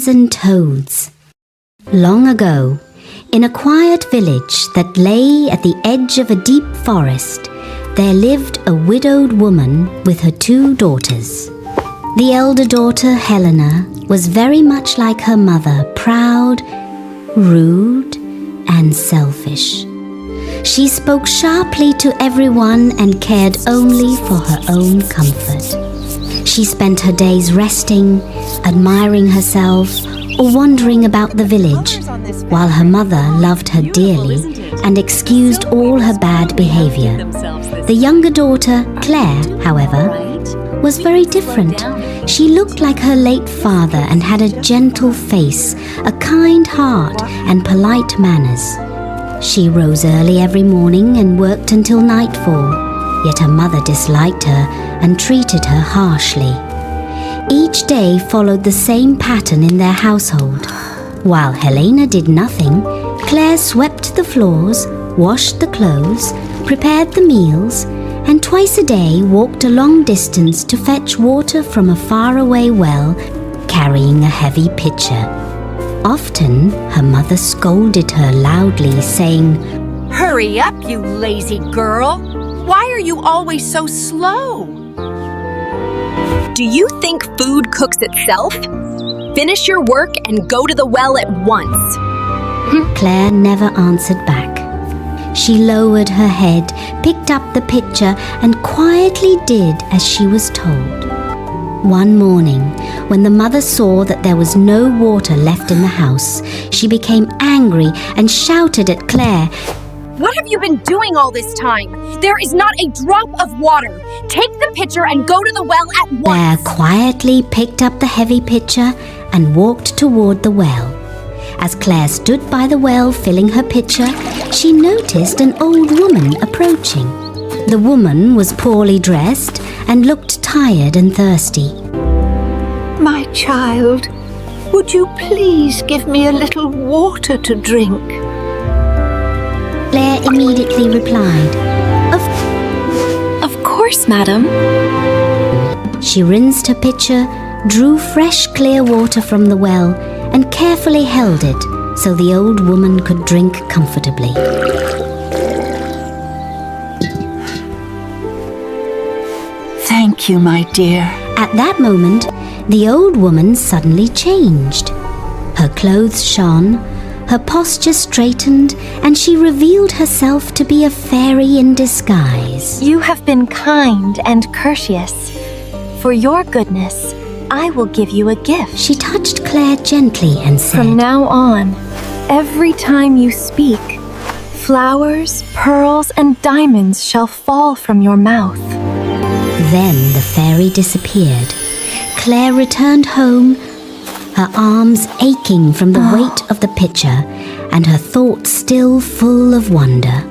and Toads. Long ago, in a quiet village that lay at the edge of a deep forest, there lived a widowed woman with her 2 daughters. The elder daughter, Helena, was very much like her mother, proud, rude, and selfish. She spoke sharply to everyone and cared only for her own comfort. She spent her days resting, admiring herself, or wandering about the village, while her mother loved her dearly and excused all her bad behavior. The younger daughter, Clare, however, was very different. She looked like her late father and had a gentle face, a kind heart, and polite manners. She rose early every morning and worked until nightfall, yet her mother disliked her and treated her harshly. Each day followed the same pattern in their household. While Helena did nothing, Clare swept the floors, washed the clothes, prepared the meals, and twice a day walked a long distance to fetch water from a faraway well, carrying a heavy pitcher. Often, her mother scolded her loudly, saying, "Hurry up, you lazy girl! Why are you always so slow? Do you think food cooks itself? Finish your work and go to the well at once." Clare never answered back. She lowered her head, picked up the pitcher, and quietly did as she was told. One morning, when the mother saw that there was no water left in the house, she became angry and shouted at Clare, "What have you been doing all this time? There is not a drop of water. Take the pitcher and go to the well at once." Clare quietly picked up the heavy pitcher and walked toward the well. As Clare stood by the well filling her pitcher, she noticed an old woman approaching. The woman was poorly dressed and looked tired and thirsty. "My child, would you please give me a little water to drink?" Clare immediately replied, Of course, madam." She rinsed her pitcher, drew fresh clear water from the well, and carefully held it so the old woman could drink comfortably. "Thank you, my dear." At that moment, the old woman suddenly changed. Her clothes shone, her posture straightened, and she revealed herself to be a fairy in disguise. You have been kind and courteous. For your goodness, I will give you a gift. She touched Clare gently and said, From now on, every time you speak, flowers, pearls, and diamonds shall fall from your mouth. Then the fairy disappeared. Clare returned home, her arms aching from the weight of the pitcher and her thoughts still full of wonder.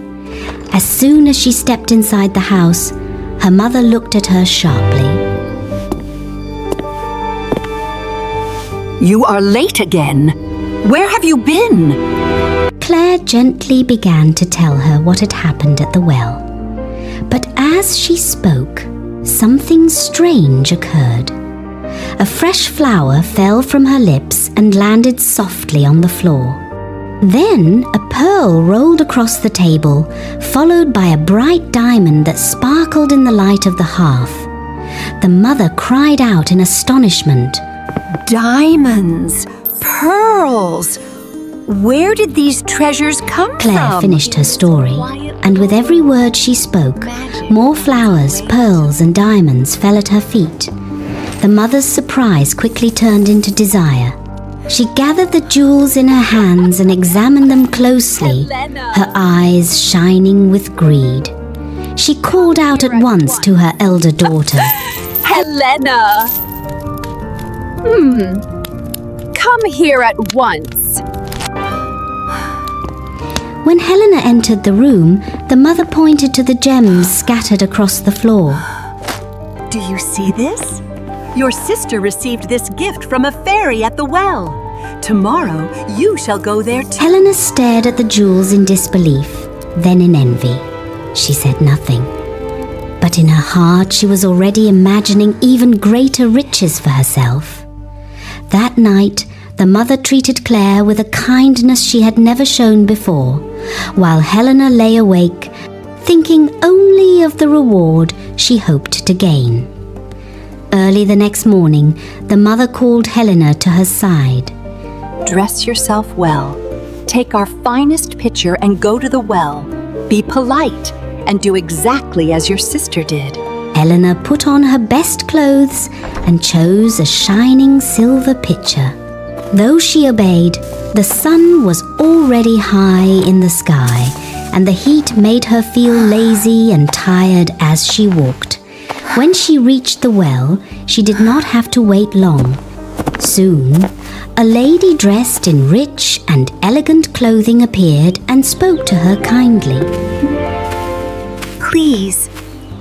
As soon as she stepped inside the house, her mother looked at her sharply. "You are late again. Where have you been?" Clare gently began to tell her what had happened at the well. But as she spoke, something strange occurred. A fresh flower fell from her lips and landed softly on the floor. Then a pearl rolled across the table, followed by a bright diamond that sparkled in the light of the hearth. The mother cried out in astonishment. "Diamonds! Pearls! Where did these treasures come from?" Clare finished her story, and with every word she spoke, more flowers, pearls, and diamonds fell at her feet. The mother's surprise quickly turned into desire. She gathered the jewels in her hands and examined them closely, her eyes shining with greed. She called out at once to her elder daughter, "Helena! Come here at once." When Helena entered the room, the mother pointed to the gems scattered across the floor. "Do you see this? Your sister received this gift from a fairy at the well. Tomorrow, you shall go there too." Helena stared at the jewels in disbelief, then in envy. She said nothing. But in her heart, she was already imagining even greater riches for herself. That night, The mother treated Clare with a kindness she had never shown before, while Helena lay awake, thinking only of the reward she hoped to gain. Early the next morning, the mother called Helena to her side. Dress yourself well. Take our finest pitcher and go to the well. Be polite and do exactly as your sister did. Helena put on her best clothes and chose a shining silver pitcher. Though she obeyed, the sun was already high in the sky, and the heat made her feel lazy and tired as she walked. When she reached the well, she did not have to wait long. Soon, a lady dressed in rich and elegant clothing appeared and spoke to her kindly. Please,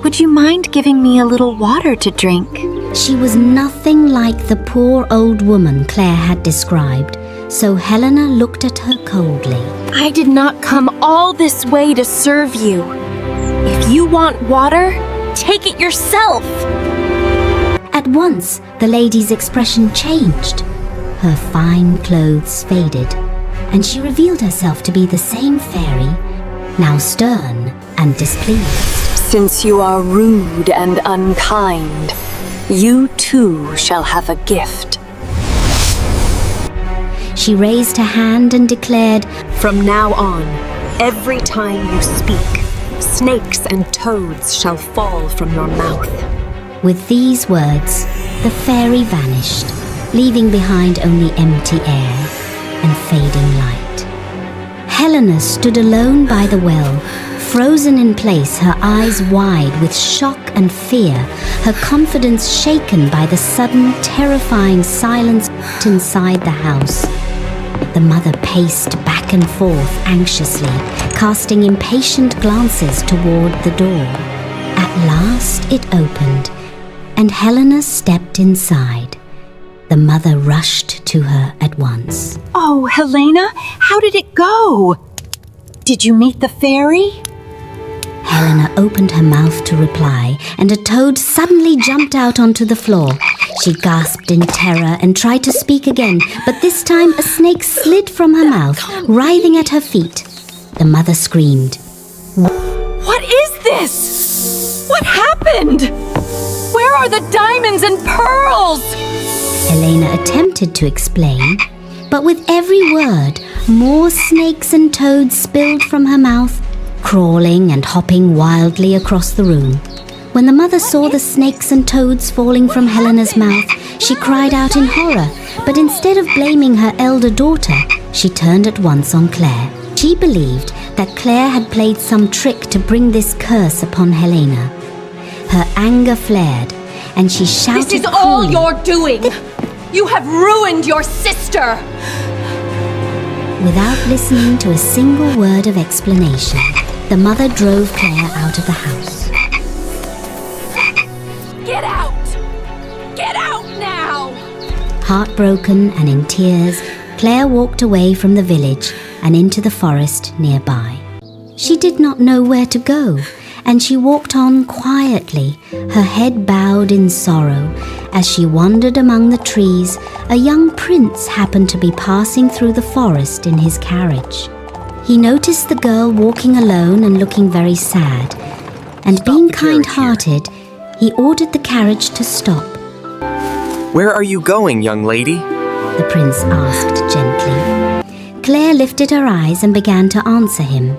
would you mind giving me a little water to drink? She was nothing like the poor old woman Clare had described, so Helena looked at her coldly. I did not come all this way to serve you. If you want water, take it yourself. At once, the lady's expression changed. Her fine clothes faded, and she revealed herself to be the same fairy, now stern and displeased. Since you are rude and unkind, you too shall have a gift. She raised her hand and declared, From now on, every time you speak, snakes and toads shall fall from your mouth. With these words, the fairy vanished, leaving behind only empty air and fading light. Helena stood alone by the well, frozen in place, her eyes wide with shock and fear, her confidence shaken by the sudden, terrifying silence inside the house. The mother paced back and forth anxiously, casting impatient glances toward the door. At last it opened, and Helena stepped inside. The mother rushed to her at once. Oh, Helena, how did it go? Did you meet the fairy? Helena opened her mouth to reply, and a toad suddenly jumped out onto the floor. She gasped in terror and tried to speak again, but this time a snake slid from her mouth, writhing at her feet. The mother screamed. What is this? What happened? Where are the diamonds and pearls? Helena attempted to explain, but with every word, more snakes and toads spilled from her mouth, crawling and hopping wildly across the room. When the mother saw the snakes and toads falling from Helena's mouth, she cried out in horror, but instead of blaming her elder daughter, she turned at once on Clare. She believed that Clare had played some trick to bring this curse upon Helena. Her anger flared, and she shouted This is all cruelly. you're doing! You have ruined your sister! Without listening to a single word of explanation, the mother drove Clare out of the house. Get out! Get out now! Heartbroken and in tears, Clare walked away from the village and into the forest nearby. She did not know where to go, and she walked on quietly, her head bowed in sorrow. As she wandered among the trees, a young prince happened to be passing through the forest in his carriage. He noticed the girl walking alone and looking very sad, and being kind-hearted, he ordered the carriage to stop. Where are you going, young lady? The prince asked gently. Clare lifted her eyes and began to answer him.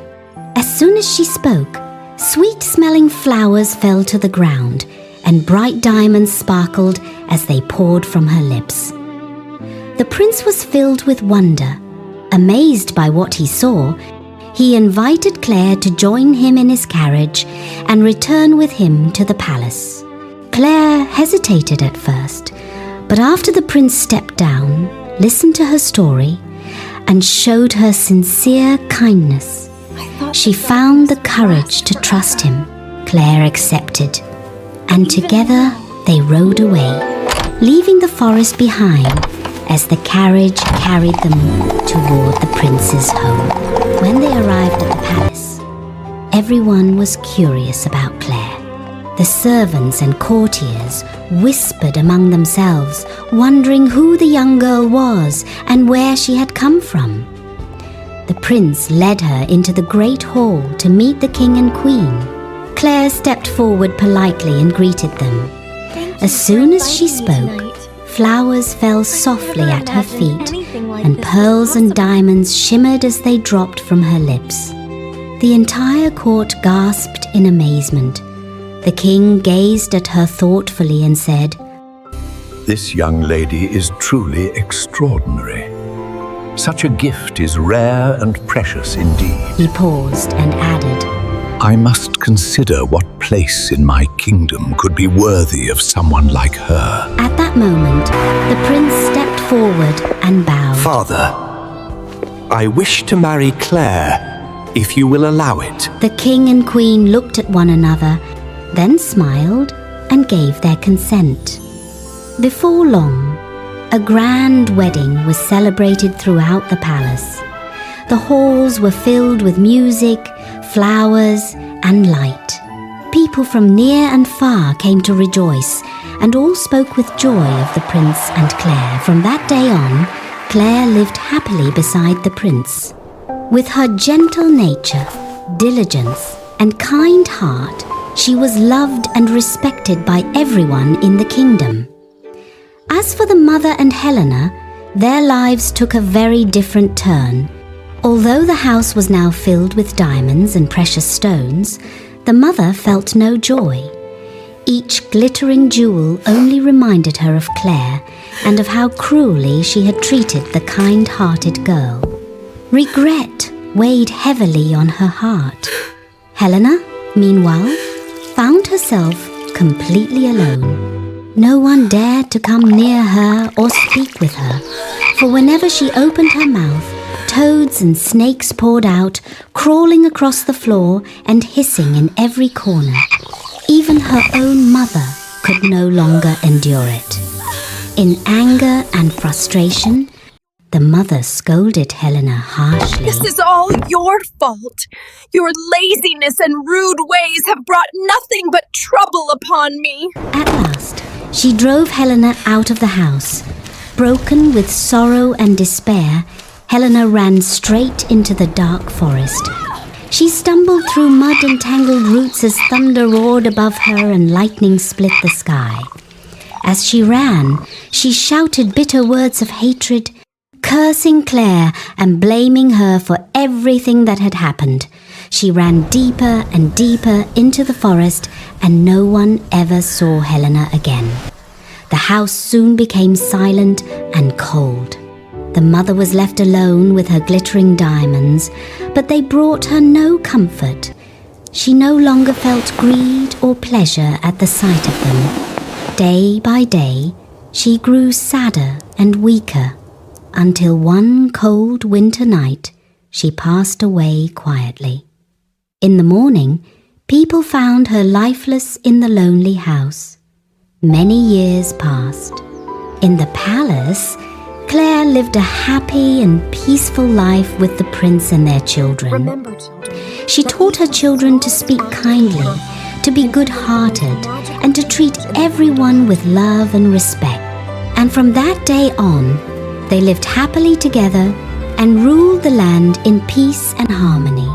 As soon as she spoke, sweet-smelling flowers fell to the ground, and bright diamonds sparkled as they poured from her lips. The prince was filled with wonder. Amazed by what he saw, he invited Clare to join him in his carriage and return with him to the palace. Clare hesitated at first, but after the prince stepped down, listened to her story, and showed her sincere kindness, she found the courage to trust him. Clare accepted, and together they rode away, leaving the forest behind as the carriage carried them toward the prince's home. When they arrived at the palace, everyone was curious about Clare. The servants and courtiers whispered among themselves, wondering who the young girl was and where she had come from. The prince led her into the great hall to meet the king and queen. Clare stepped forward politely and greeted them. As soon as she spoke, flowers fell softly at her feet, and pearls and diamonds shimmered as they dropped from her lips. The entire court gasped in amazement. The king gazed at her thoughtfully and said, "This young lady is truly extraordinary. Such a gift is rare and precious indeed." He paused and added, "I must consider what place in my kingdom could be worthy of someone like her." At that moment, the prince stepped forward and bowed. Father, I wish to marry Clare, if you will allow it. The king and queen looked at one another, then smiled and gave their consent. Before long, a grand wedding was celebrated throughout the palace. The halls were filled with music, flowers, and light. People from near and far came to rejoice, and all spoke with joy of the prince and Clare. From that day on, Clare lived happily beside the prince. With her gentle nature, diligence, and kind heart, she was loved and respected by everyone in the kingdom. As for the mother and Helena, their lives took a very different turn. Although the house was now filled with diamonds and precious stones, the mother felt no joy. Each glittering jewel only reminded her of Clare and of how cruelly she had treated the kind-hearted girl. Regret weighed heavily on her heart. Helena, meanwhile, found herself completely alone. No one dared to come near her or speak with her, for whenever she opened her mouth, toads and snakes poured out, crawling across the floor and hissing in every corner. Even her own mother could no longer endure it. In anger and frustration, the mother scolded Helena harshly. This is all your fault. Your laziness and rude ways have brought nothing but trouble upon me. At last, she drove Helena out of the house. Broken with sorrow and despair, Helena ran straight into the dark forest. She stumbled through mud and tangled roots as thunder roared above her and lightning split the sky. As she ran, she shouted bitter words of hatred, cursing Clare and blaming her for everything that had happened. She ran deeper and deeper into the forest, and no one ever saw Helena again. The house soon became silent and cold. The mother was left alone with her glittering diamonds, but they brought her no comfort. She no longer felt greed or pleasure at the sight of them. Day by day, she grew sadder and weaker, until one cold winter night, she passed away quietly. In the morning, people found her lifeless in the lonely house. Many years passed. In the palace, Clare lived a happy and peaceful life with the prince and their children. Remember, children. She taught her children to speak kindly, to be good-hearted, and to treat everyone with love and respect. And from that day on, they lived happily together and ruled the land in peace and harmony.